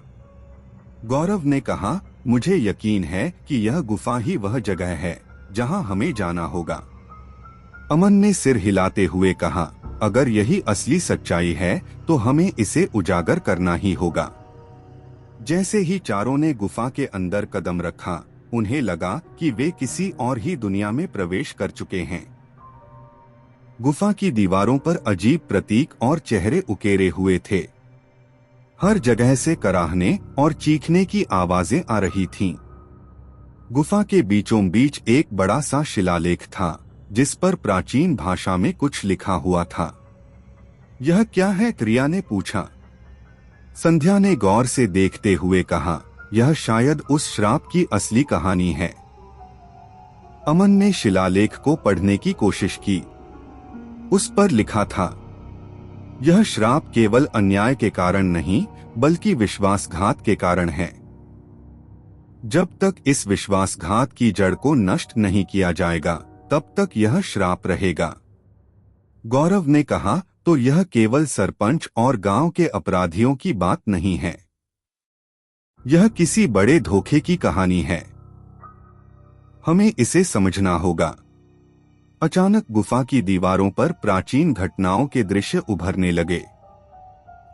गौरव ने कहा, मुझे यकीन है कि यह गुफा ही वह जगह है जहां हमें जाना होगा। अमन ने सिर हिलाते हुए कहा, अगर यही असली सच्चाई है तो हमें इसे उजागर करना ही होगा। जैसे ही चारों ने गुफा के अंदर कदम रखा, उन्हें लगा कि वे किसी और ही दुनिया में प्रवेश कर चुके हैं। गुफा की दीवारों पर अजीब प्रतीक और चेहरे उकेरे हुए थे। हर जगह से कराहने और चीखने की आवाजें आ रही थीं। गुफा के बीचों बीच एक बड़ा सा शिलालेख था, जिस पर प्राचीन भाषा में कुछ लिखा हुआ था। यह क्या है? रिया ने पूछा। संध्या ने गौर से देखते हुए कहा, यह शायद उस श्राप की असली कहानी है। अमन ने शिलालेख को पढ़ने की कोशिश की। उस पर लिखा था, यह श्राप केवल अन्याय के कारण नहीं, बल्कि विश्वासघात के कारण है। जब तक इस विश्वासघात की जड़ को नष्ट नहीं किया जाएगा, तब तक यह श्राप रहेगा। गौरव ने कहा, तो यह केवल सरपंच और गांव के अपराधियों की बात नहीं है। यह किसी बड़े धोखे की कहानी है। हमें इसे समझना होगा। अचानक गुफा की दीवारों पर प्राचीन घटनाओं के दृश्य उभरने लगे।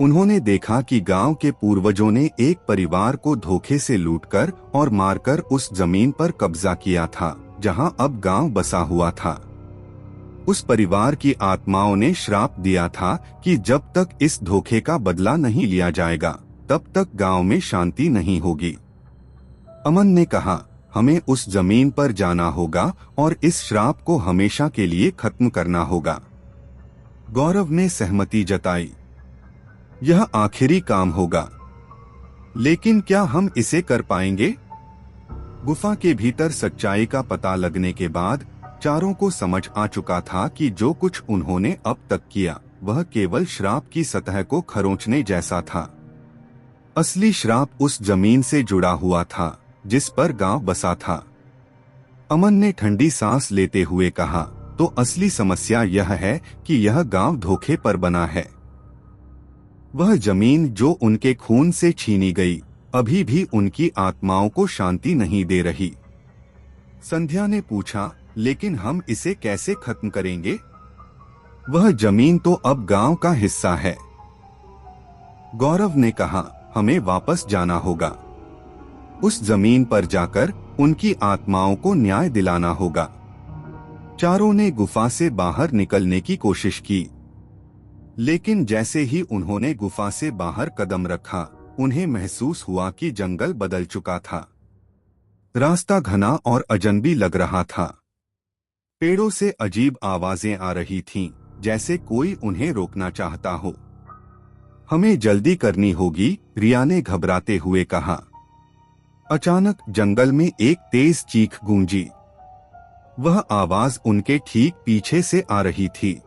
उन्होंने देखा कि गांव के पूर्वजों ने एक परिवार को धोखे से लूटकर और मारकर उस जमीन पर कब्जा किया था, जहां अब गांव बसा हुआ था। उस परिवार की आत्माओं ने श्राप दिया था कि जब तक इस धोखे का बदला नहीं लिया जाएगा, तब तक गांव में शांति नहीं होगी। अमन ने कहा, हमें उस जमीन पर जाना होगा और इस श्राप को हमेशा के लिए खत्म करना होगा। गौरव ने सहमति जताई। यह आखिरी काम होगा, लेकिन क्या हम इसे कर पाएंगे? गुफा के भीतर सच्चाई का पता लगने के बाद चारों को समझ आ चुका था कि जो कुछ उन्होंने अब तक किया, वह केवल श्राप की सतह को खरोंचने जैसा था। असली श्राप उस जमीन से जुड़ा हुआ था, जिस पर गांव बसा था। अमन ने ठंडी सांस लेते हुए कहा, तो असली समस्या यह है कि यह गांव धोखे पर बना है। वह जमीन जो उनके खून से छीनी गई, अभी भी उनकी आत्माओं को शांति नहीं दे रही। संध्या ने पूछा, लेकिन हम इसे कैसे खत्म करेंगे? वह जमीन तो अब गांव का हिस्सा है। गौरव ने कहा, हमें वापस जाना होगा। उस जमीन पर जाकर उनकी आत्माओं को न्याय दिलाना होगा। चारों ने गुफा से बाहर निकलने की कोशिश की, लेकिन जैसे ही उन्होंने गुफा से बाहर कदम रखा, उन्हें महसूस हुआ कि जंगल बदल चुका था। रास्ता घना और अजनबी लग रहा था। पेड़ों से अजीब आवाजें आ रही थीं, जैसे कोई उन्हें रोकना चाहता हो। हमें जल्दी करनी होगी, रिया ने घबराते हुए कहा। अचानक जंगल में एक तेज चीख गूंजी। वह आवाज उनके ठीक पीछे से आ रही थी।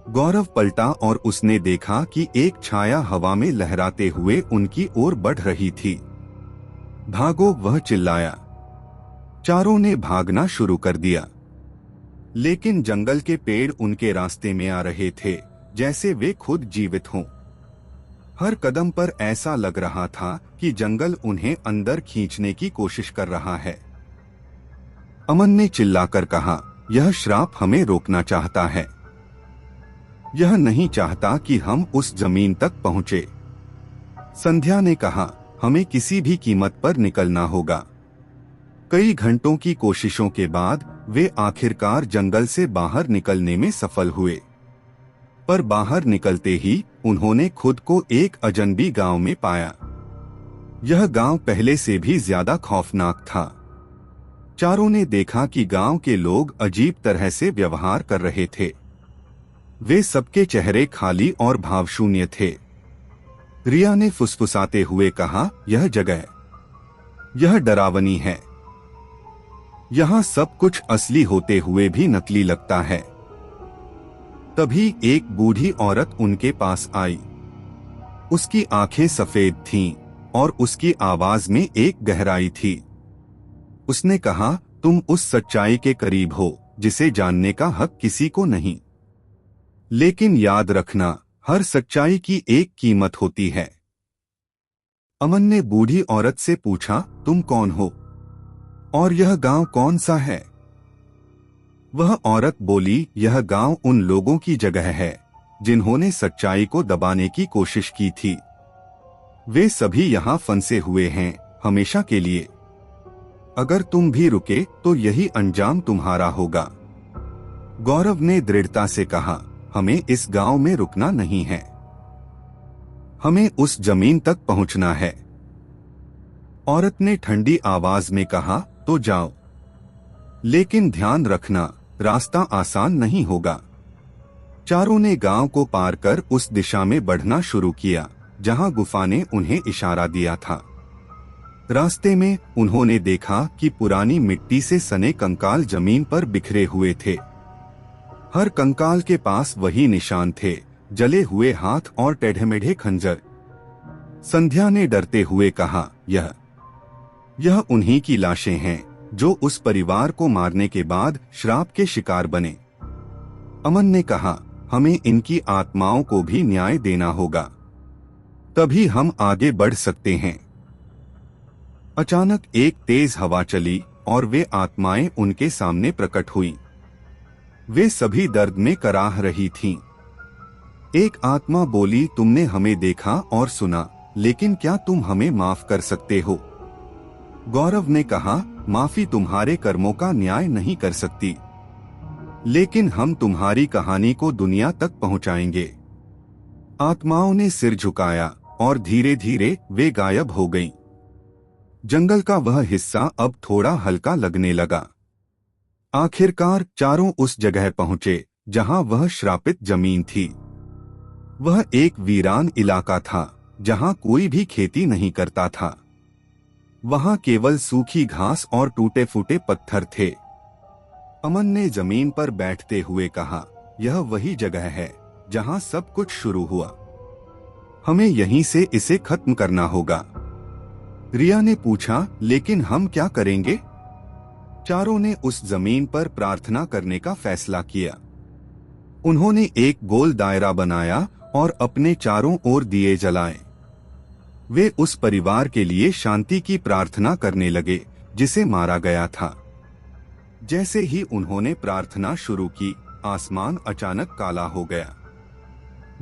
गौरव पलटा और उसने देखा कि एक छाया हवा में लहराते हुए उनकी ओर बढ़ रही थी। भागो, वह चिल्लाया। चारों ने भागना शुरू कर दिया, लेकिन जंगल के पेड़ उनके रास्ते में आ रहे थे, जैसे वे खुद जीवित हों। हर कदम पर ऐसा लग रहा था कि जंगल उन्हें अंदर खींचने की कोशिश कर रहा है। अमन ने चिल्लाकर कहा, यह श्राप हमें रोकना चाहता है। यह नहीं चाहता कि हम उस जमीन तक पहुंचे। संध्या ने कहा, हमें किसी भी कीमत पर निकलना होगा। कई घंटों की कोशिशों के बाद वे आखिरकार जंगल से बाहर निकलने में सफल हुए। पर बाहर निकलते ही उन्होंने खुद को एक अजनबी गांव में पाया। यह गांव पहले से भी ज्यादा खौफनाक था। चारों ने देखा कि गांव के लोग अजीब तरह से व्यवहार कर रहे थे। वे सबके चेहरे खाली और भावशून्य थे। रिया ने फुसफुसाते हुए कहा, यह डरावनी है। यहाँ सब कुछ असली होते हुए भी नकली लगता है। तभी एक बूढ़ी औरत उनके पास आई। उसकी आंखें सफेद थीं और उसकी आवाज में एक गहराई थी। उसने कहा, तुम उस सच्चाई के करीब हो जिसे जानने का हक किसी को नहीं। लेकिन याद रखना, हर सच्चाई की एक कीमत होती है। अमन ने बूढ़ी औरत से पूछा, तुम कौन हो और यह गांव कौन सा है? वह औरत बोली, यह गांव उन लोगों की जगह है जिन्होंने सच्चाई को दबाने की कोशिश की थी। वे सभी यहाँ फंसे हुए हैं, हमेशा के लिए। अगर तुम भी रुके तो यही अंजाम तुम्हारा होगा। गौरव ने दृढ़ता से कहा, हमें इस गांव में रुकना नहीं है, हमें उस जमीन तक पहुंचना है। औरत ने ठंडी आवाज में कहा, तो जाओ, लेकिन ध्यान रखना रास्ता आसान नहीं होगा। चारों ने गांव को पार कर उस दिशा में बढ़ना शुरू किया जहां गुफा ने उन्हें इशारा दिया था। रास्ते में उन्होंने देखा कि पुरानी मिट्टी से सने कंकाल जमीन पर बिखरे हुए थे। हर कंकाल के पास वही निशान थे, जले हुए हाथ और टेढ़े-मेढ़े खंजर। संध्या ने डरते हुए कहा, यह उन्हीं की लाशें हैं जो उस परिवार को मारने के बाद श्राप के शिकार बने। अमन ने कहा, हमें इनकी आत्माओं को भी न्याय देना होगा, तभी हम आगे बढ़ सकते हैं। अचानक एक तेज हवा चली और वे आत्माएं उनके सामने प्रकट हुईं। वे सभी दर्द में कराह रही थीं। एक आत्मा बोली, तुमने हमें देखा और सुना, लेकिन क्या तुम हमें माफ कर सकते हो? गौरव ने कहा, माफी तुम्हारे कर्मों का न्याय नहीं कर सकती, लेकिन हम तुम्हारी कहानी को दुनिया तक पहुंचाएंगे। आत्माओं ने सिर झुकाया और धीरे धीरे वे गायब हो गईं। जंगल का वह हिस्सा अब थोड़ा हल्का लगने लगा। आखिरकार चारों उस जगह पहुंचे जहां वह श्रापित जमीन थी। वह एक वीरान इलाका था जहां कोई भी खेती नहीं करता था। वहां केवल सूखी घास और टूटे फूटे पत्थर थे। अमन ने जमीन पर बैठते हुए कहा, यह वही जगह है जहां सब कुछ शुरू हुआ। हमें यहीं से इसे खत्म करना होगा। रिया ने पूछा, लेकिन हम क्या करेंगे? चारों ने उस जमीन पर प्रार्थना करने का फैसला किया। उन्होंने एक गोल दायरा बनाया और अपने चारों ओर दिए जलाए। वे उस परिवार के लिए शांति की प्रार्थना करने लगे जिसे मारा गया था। जैसे ही उन्होंने प्रार्थना शुरू की, आसमान अचानक काला हो गया।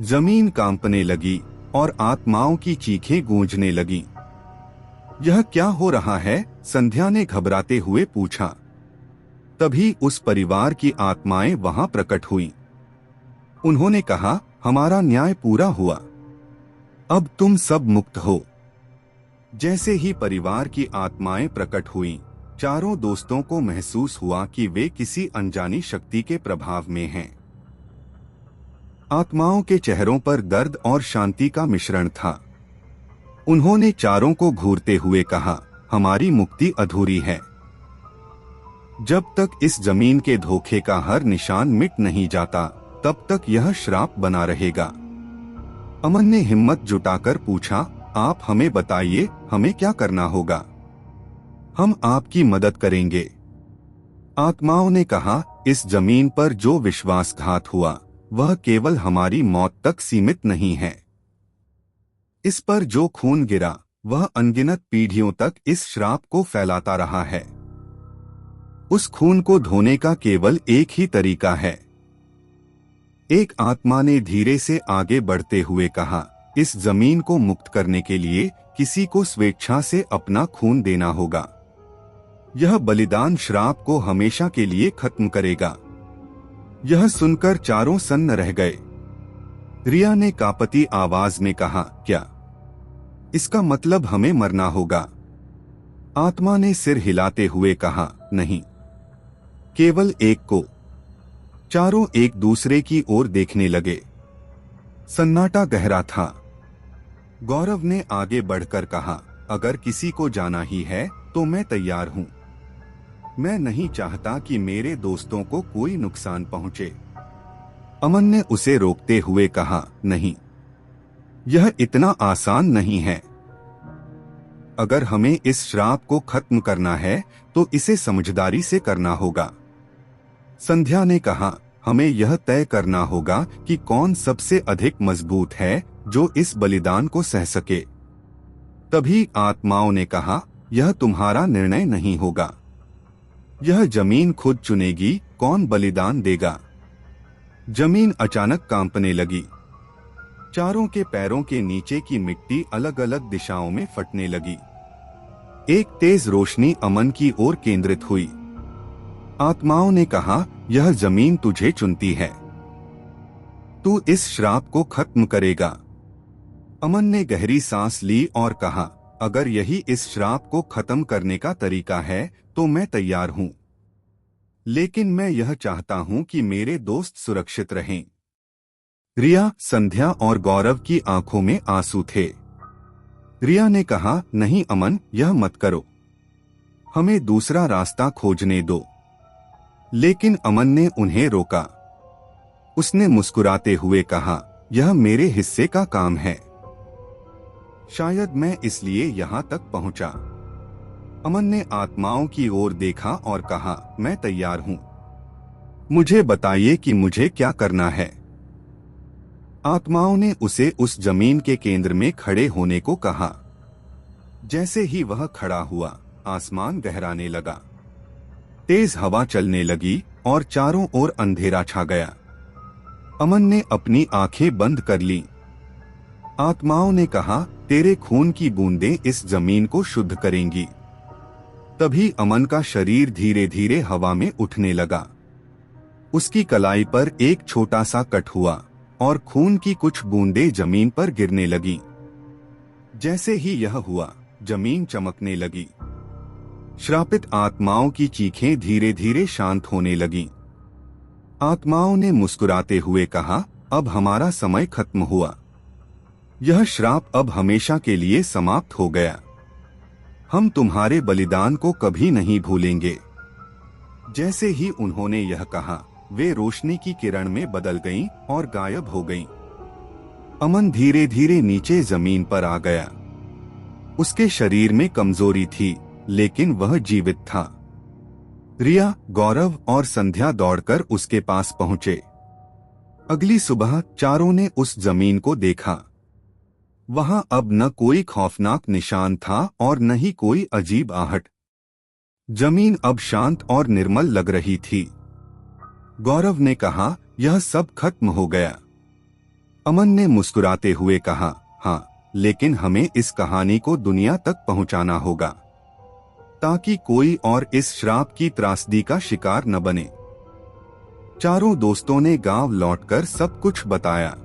जमीन कांपने लगी और आत्माओं की चीखें गूंजने लगीं। यह क्या हो रहा है? संध्या ने घबराते हुए पूछा। तभी उस परिवार की आत्माएं वहां प्रकट हुईं। उन्होंने कहा, हमारा न्याय पूरा हुआ, अब तुम सब मुक्त हो। जैसे ही परिवार की आत्माएं प्रकट हुईं, चारों दोस्तों को महसूस हुआ कि वे किसी अनजानी शक्ति के प्रभाव में हैं। आत्माओं के चेहरों पर दर्द और शांति का मिश्रण था। उन्होंने चारों को घूरते हुए कहा, हमारी मुक्ति अधूरी है। जब तक इस जमीन के धोखे का हर निशान मिट नहीं जाता, तब तक यह श्राप बना रहेगा। अमन ने हिम्मत जुटाकर पूछा, आप हमें बताइए, हमें क्या करना होगा? हम आपकी मदद करेंगे। आत्माओं ने कहा, इस जमीन पर जो विश्वासघात हुआ, वह केवल हमारी मौत तक सीमित नहीं है। इस पर जो खून गिरा, वह अनगिनत पीढ़ियों तक इस श्राप को फैलाता रहा है। उस खून को धोने का केवल एक ही तरीका है। एक आत्मा ने धीरे से आगे बढ़ते हुए कहा, इस जमीन को मुक्त करने के लिए किसी को स्वेच्छा से अपना खून देना होगा। यह बलिदान श्राप को हमेशा के लिए खत्म करेगा। यह सुनकर चारों सन्न रह गए। रिया ने कांपती आवाज में कहा, क्या इसका मतलब हमें मरना होगा? आत्मा ने सिर हिलाते हुए कहा, नहीं, केवल एक को। चारों एक दूसरे की ओर देखने लगे। सन्नाटा गहरा था। गौरव ने आगे बढ़कर कहा, अगर किसी को जाना ही है तो मैं तैयार हूं। मैं नहीं चाहता कि मेरे दोस्तों को कोई नुकसान पहुंचे। अमन ने उसे रोकते हुए कहा, नहीं, यह इतना आसान नहीं है। अगर हमें इस श्राप को खत्म करना है तो इसे समझदारी से करना होगा। संध्या ने कहा, हमें यह तय करना होगा कि कौन सबसे अधिक मजबूत है जो इस बलिदान को सह सके। तभी आत्माओं ने कहा, यह तुम्हारा निर्णय नहीं होगा। यह जमीन खुद चुनेगी कौन बलिदान देगा। जमीन अचानक कांपने लगी। चारों के पैरों के नीचे की मिट्टी अलग अलग दिशाओं में फटने लगी। एक तेज रोशनी अमन की ओर केंद्रित हुई। आत्माओं ने कहा, यह जमीन तुझे चुनती है। तू इस श्राप को खत्म करेगा। अमन ने गहरी सांस ली और कहा, अगर यही इस श्राप को खत्म करने का तरीका है तो मैं तैयार हूं, लेकिन मैं यह चाहता हूं कि मेरे दोस्त सुरक्षित रहें। रिया, संध्या और गौरव की आंखों में आंसू थे। रिया ने कहा, नहीं अमन, यह मत करो, हमें दूसरा रास्ता खोजने दो। लेकिन अमन ने उन्हें रोका। उसने मुस्कुराते हुए कहा, यह मेरे हिस्से का काम है, शायद मैं इसलिए यहाँ तक पहुँचा। अमन ने आत्माओं की ओर देखा और कहा, मैं तैयार हूँ, मुझे बताइए कि मुझे क्या करना है। आत्माओं ने उसे उस जमीन के केंद्र में खड़े होने को कहा। जैसे ही वह खड़ा हुआ, आसमान गहराने लगा, तेज हवा चलने लगी और चारों ओर अंधेरा छा गया। अमन ने अपनी आंखें बंद कर लीं। आत्माओं ने कहा, तेरे खून की बूंदें इस जमीन को शुद्ध करेंगी। तभी अमन का शरीर धीरे धीरे हवा में उठने लगा। उसकी कलाई पर एक छोटा सा कट हुआ और खून की कुछ बूंदें जमीन पर गिरने लगी। जैसे ही यह हुआ, जमीन चमकने लगी। श्रापित आत्माओं की चीखें धीरे धीरे शांत होने लगीं। आत्माओं ने मुस्कुराते हुए कहा, अब हमारा समय खत्म हुआ, यह श्राप अब हमेशा के लिए समाप्त हो गया। हम तुम्हारे बलिदान को कभी नहीं भूलेंगे। जैसे ही उन्होंने यह कहा, वे रोशनी की किरण में बदल गईं और गायब हो गईं। अमन धीरे धीरे नीचे जमीन पर आ गया। उसके शरीर में कमजोरी थी, लेकिन वह जीवित था। रिया, गौरव और संध्या दौड़कर उसके पास पहुंचे। अगली सुबह चारों ने उस जमीन को देखा। वहां अब न कोई खौफनाक निशान था और न ही कोई अजीब आहट। जमीन अब शांत और निर्मल लग रही थी। गौरव ने कहा, यह सब खत्म हो गया। अमन ने मुस्कुराते हुए कहा, हाँ, लेकिन हमें इस कहानी को दुनिया तक पहुंचाना होगा, ताकि कोई और इस श्राप की त्रासदी का शिकार न बने। चारों दोस्तों ने गांव लौटकर सब कुछ बताया।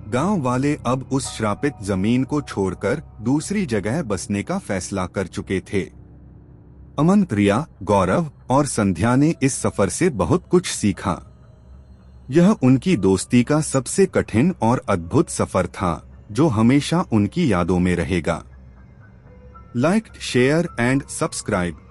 गांव वाले अब उस श्रापित जमीन को छोड़कर दूसरी जगह बसने का फैसला कर चुके थे। अमन, रिया, गौरव और संध्या ने इस सफर से बहुत कुछ सीखा। यह उनकी दोस्ती का सबसे कठिन और अद्भुत सफर था, जो हमेशा उनकी यादों में रहेगा। Like, share and subscribe.